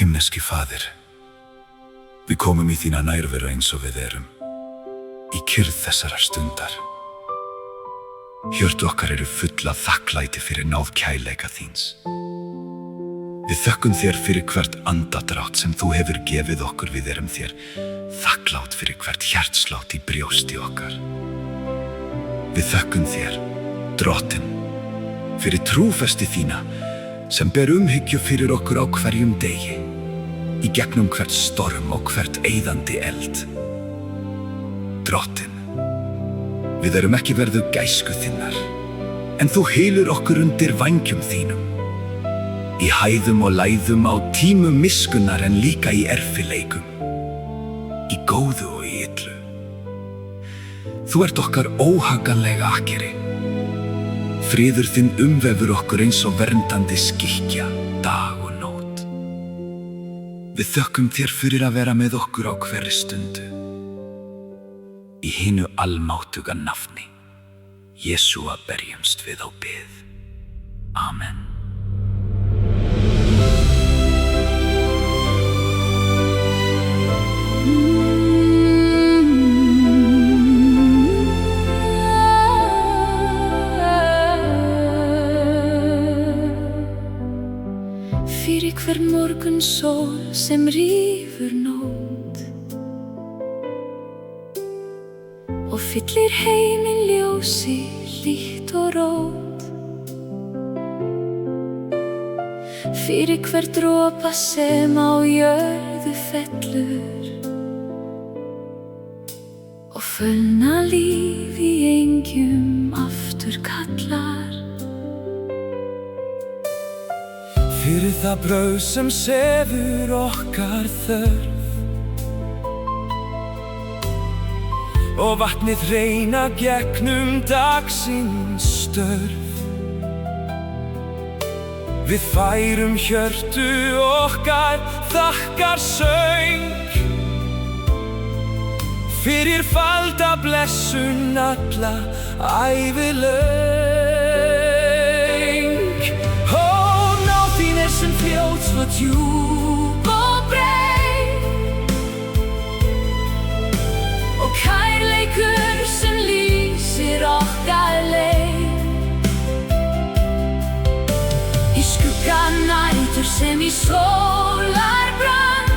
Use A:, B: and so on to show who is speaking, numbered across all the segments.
A: Himneski Faðir, við komum í þína nærveru eins og við erum, í kyrrð þessarar stundar. Hjörtu okkar eru full af þakklæti fyrir náð kærleika þíns. Við þökkum þér fyrir hvert andardrátt sem þú hefur gefið okkur, við erum þér þakklát fyrir hvert hjartslátt í brjósti okkar. Við þökkum þér, Drottinn, fyrir trúfesti þína sem ber umhyggju fyrir okkur á hverjum degi, í gegnum hvert storm og hvert eyðandi eld. Drottinn, við erum ekki verðu gæsku þinnar, en þú hylur okkur undir vængjum þínum, í hæðum og læðum á tímum miskunnar en líka í erfileikum, í góðu og í illu. Þú ert okkar óhaganlega akkeri. Friður þinn umvefur okkur eins og verndandi skikkja, dag og nótt. Við þökkum þér fyrir að vera með okkur á hverri stundu. Í hinu almáttuga nafni, Jesúa berjumst við á bið. Amen.
B: Fyrir hver morgun sól sem rífur nótt og fyllir heiminn ljósi, hlýtt og rót. Fyrir hver dropa sem á jörðu fellur og fölna líf í engjum aftur kallar.
C: Fyrir það brauð sem sefur okkar þörf og vatnið hreina gegnum dagsins störf. Við færum hjörtu okkar þakkar söng fyrir falda blessun alla ævilöng. Sem fljót svo djúp og breið og kærleikur sem lýsir okkar leið. Í skugga nætur sem í sólar brann,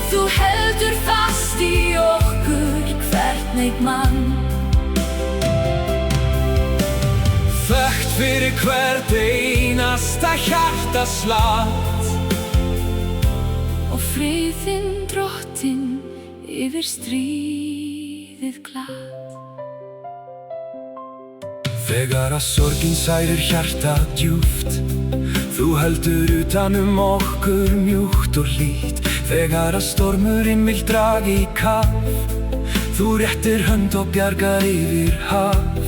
C: þú heldur fast í okkur hvern einn mann. Þökkt fyrir hvert einasta hjartaslátt
B: og friðinn, Drottinn, yfir stríðið glatt.
C: Þegar að sorgin særir hjarta djúpt, þú heldur utan okkur mjúkt og hlýtt. Þegar að stormurinn vill draga í kaf, þú réttir hönd og bjargar yfir haf.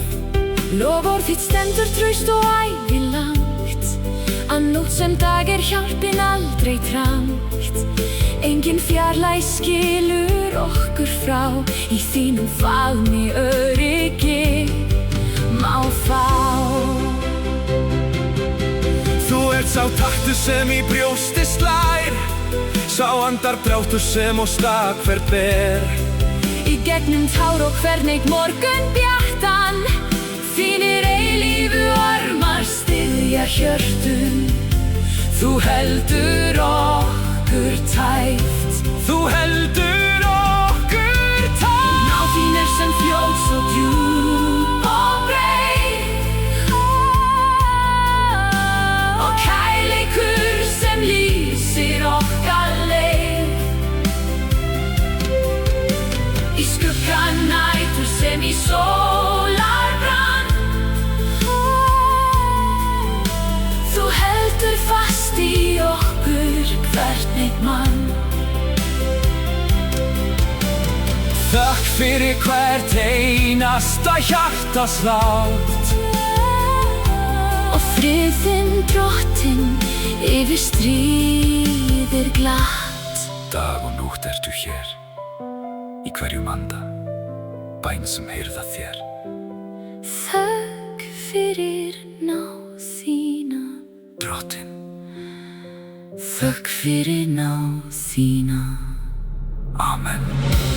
B: Loforð þitt stendur traust og ævilangt, að nótt sem dag hjálpin aldrei trangt. Engin fjarlæg skilur okkur frá, í þínum faðmi öryggi má fá.
C: Þú ert sá taktur sem í brjósti slær, sá andardráttur sem á stað hvert ber.
B: Í gegnum tár og hvern einn morgun bjartan, þínir eilífu armar styðja hjörtun. Þú heldur okkur tæft, þú heldur okkur tæft. Náð þín sem fljót svo djúp og breið og kærleikur sem lýsir okkar leið. Í skugga nætur sem í sólar brann, þú heldur fast í okkur hvern einn mann.
C: Þökk fyrir hvert einasta hjartaslátt
B: og friðinn, Drottinn, yfir stríðið glatt.
A: Dag og nótt ertu hér, í hverjum anda, bæn sem heyrða þér.
B: Þökk fyrir náð þína,
A: Drottinn,
B: Þökk fyrir náð þína.
A: Amen.